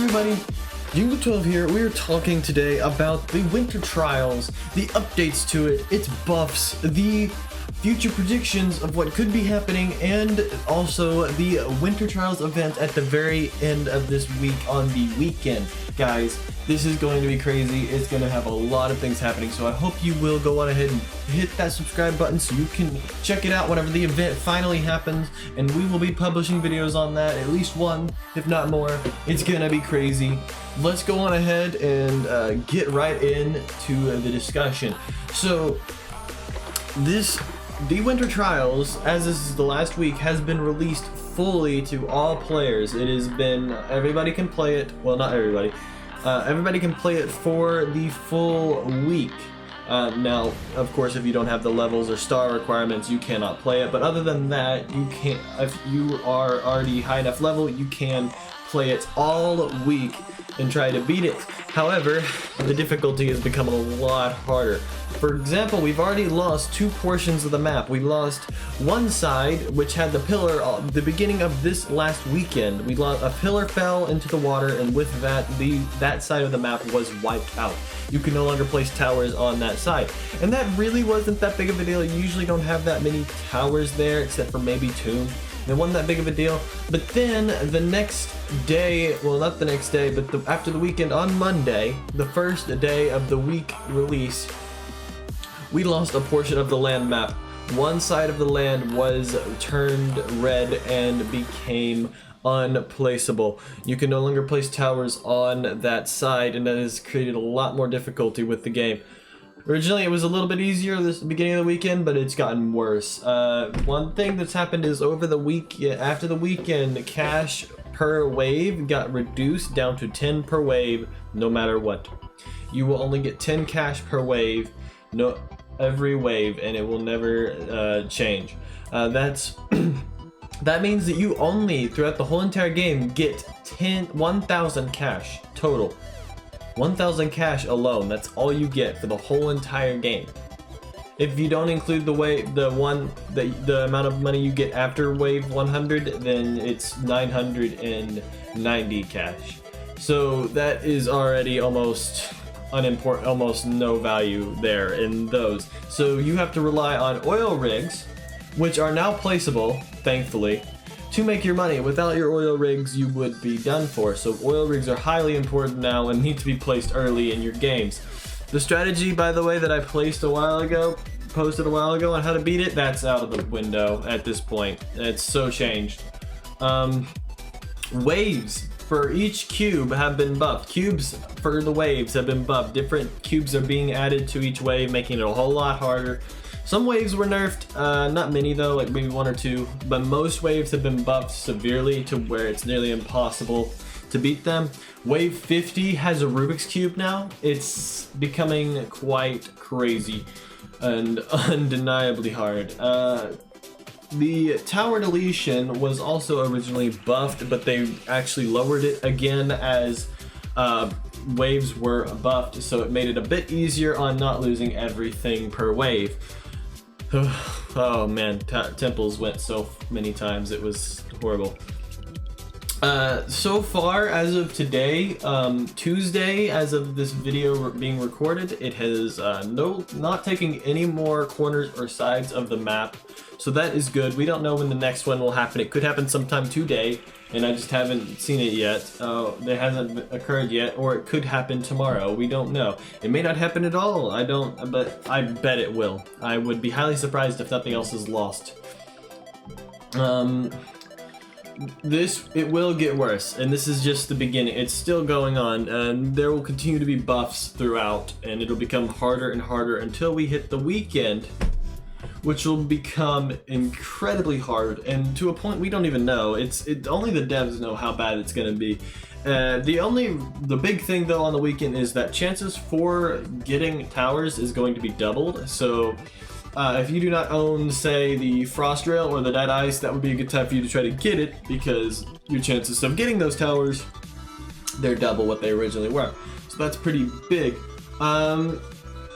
everybody, Jingle12 here. We are talking today about the winter trials, the updates to it, its buffs, the future predictions of what could be happening, and also the winter trials event at the very end of this week on the weekend. Guys, this is going to be crazy. It's going to have a lot of things happening, so I hope you will go on ahead and hit that subscribe button so you can check it out whenever the event finally happens, and we will be publishing videos on that, at least one, if not more. It's going to be crazy. Let's go on ahead and get right into the discussion. So, the Winter Trials, as this is the last week, has been released fully to all players. It has been, everybody can play it, well, not everybody, everybody can play it for the full week. Now, of course, if you don't have the levels or star requirements, you cannot play it, but other than that, you can't, if you are already high enough level, you can play it all week and try to beat it. However, the difficulty has become a lot harder. For example, we've already lost two portions of the map. We lost one side, which had the pillar at the beginning of this last weekend. We lost, a pillar fell into the water, and with that, that side of the map was wiped out. You can no longer place towers on that side. And that really wasn't that big of a deal. You usually don't have that many towers there, except for maybe two. It wasn't that big of a deal. But then the next day, well, not the next day, but after the weekend on Monday, the first day of the week release, we lost a portion of the land map. One side of the land was turned red and became unplaceable. You can no longer place towers on that side, and that has created a lot more difficulty with the game. Originally, it was a little bit easier this beginning of the weekend, but it's gotten worse. One thing that's happened is over the week, after the weekend, cash per wave got reduced down to 10 per wave, no matter what. You will only get 10 cash per wave, every wave, and it will never change. That means that you only, throughout the whole entire game, get 1,000 cash total. 1,000 cash alone, that's all you get for the whole entire game. If you don't include the amount of money you get after wave 100, then it's 990 cash. So that is already almost unimportant, almost no value there in those. So you have to rely on oil rigs, which are now placeable, thankfully, to make your money. Without your oil rigs, you would be done for. So oil rigs are highly important now and need to be placed early in your games. The strategy, by the way, that I posted a while ago on how to beat it, that's out of the window at this point. It's so changed. Waves for each cube have been buffed. Cubes for the waves have been buffed. Different cubes are being added to each wave, making it a whole lot harder. Some waves were nerfed, not many though, like maybe one or two, but most waves have been buffed severely to where it's nearly impossible to beat them. Wave 50 has a Rubik's Cube now. It's becoming quite crazy and undeniably hard. The tower deletion was also originally buffed, but they actually lowered it again as waves were buffed, so it made it a bit easier on not losing everything per wave. Oh man, temples went so many times, it was horrible. So far, as of today, Tuesday, as of this video being recorded, it has not taking any more corners or sides of the map, so that is good. We don't know when the next one will happen. It could happen sometime today, and I just haven't seen it yet. It hasn't occurred yet, or it could happen tomorrow. We don't know. It may not happen at all. But I bet it will. I would be highly surprised if nothing else is lost. It will get worse, and this is just the beginning. It's still going on, and there will continue to be buffs throughout, and it'll become harder and harder until we hit the weekend, which will become incredibly hard, and to a point we don't even know. Only the devs know how bad it's going to be. The big thing though on the weekend is that chances for getting towers is going to be doubled. So if you do not own, say, the Frost Rail or the Dead Ice, that would be a good time for you to try to get it, because your chances of getting those towers, they're double what they originally were. So that's pretty big.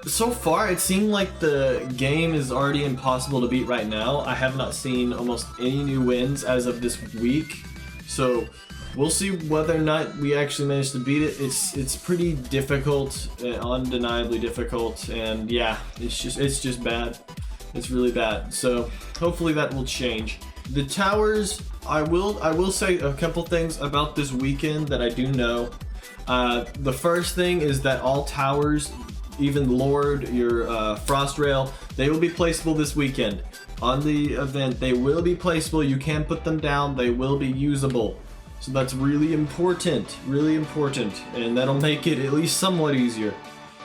So far, it seemed like the game is already impossible to beat right now. I have not seen almost any new wins as of this week. So we'll see whether or not we actually manage to beat it. It's pretty difficult, undeniably difficult, and yeah, it's just bad. It's really bad. So hopefully that will change. The towers, I will say a couple things about this weekend that I do know. The first thing is that all towers, even Lord, your Frost Rail, they will be placeable this weekend. On the event, they will be placeable. You can put them down. They will be usable. So that's really important, and that'll make it at least somewhat easier.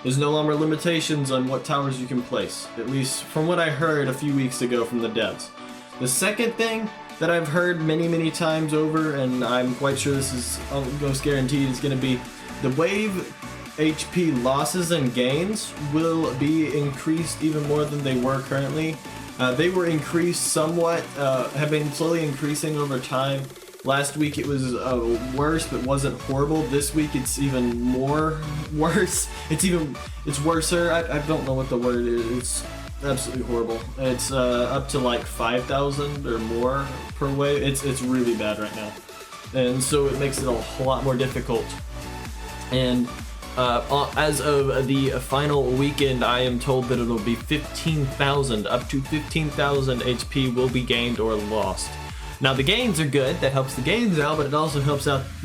There's no longer limitations on what towers you can place, at least from what I heard a few weeks ago from the devs. The second thing that I've heard many times over, and I'm quite sure this is almost guaranteed, is going to be the wave HP losses and gains will be increased even more than they were currently. They were increased somewhat, have been slowly increasing over time. Last week it was worse, but wasn't horrible. This week it's even more worse. It's worser. I don't know what the word is. It's absolutely horrible. It's up to like 5,000 or more per wave. It's really bad right now, and so it makes it a whole lot more difficult. And as of the final weekend, I am told that it'll be 15,000, up to 15,000 HP will be gained or lost. Now the gains are good, that helps the gains out, but it also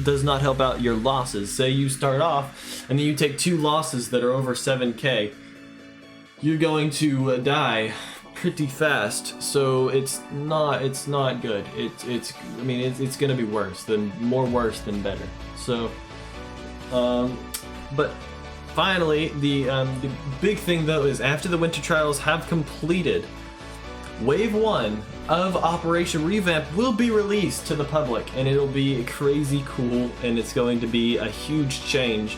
does not help out your losses. Say you start off and then you take 2 losses that are over 7k, you're going to die pretty fast. So it's not good. I mean it's gonna be worse than better. So but finally the big thing though is after the winter trials have completed, Wave 1 of Operation Revamp will be released to the public, and it'll be crazy cool, and it's going to be a huge change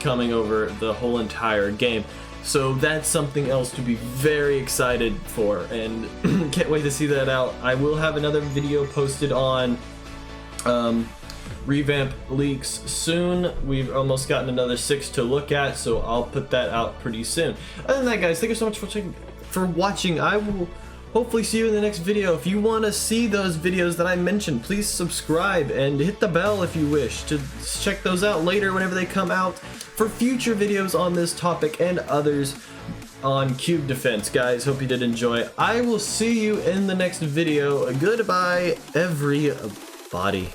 coming over the whole entire game. So that's something else to be very excited for, and can't wait to see that out. I will have another video posted on Revamp leaks soon. We've almost gotten another 6 to look at, so I'll put that out pretty soon. Other than that, guys, thank you so much for watching. I will hopefully see you in the next video. If you want to see those videos that I mentioned, please subscribe and hit the bell if you wish to check those out later whenever they come out for future videos on this topic and others on cube defense. Guys, hope you did enjoy. I will see you in the next video. Goodbye, everybody.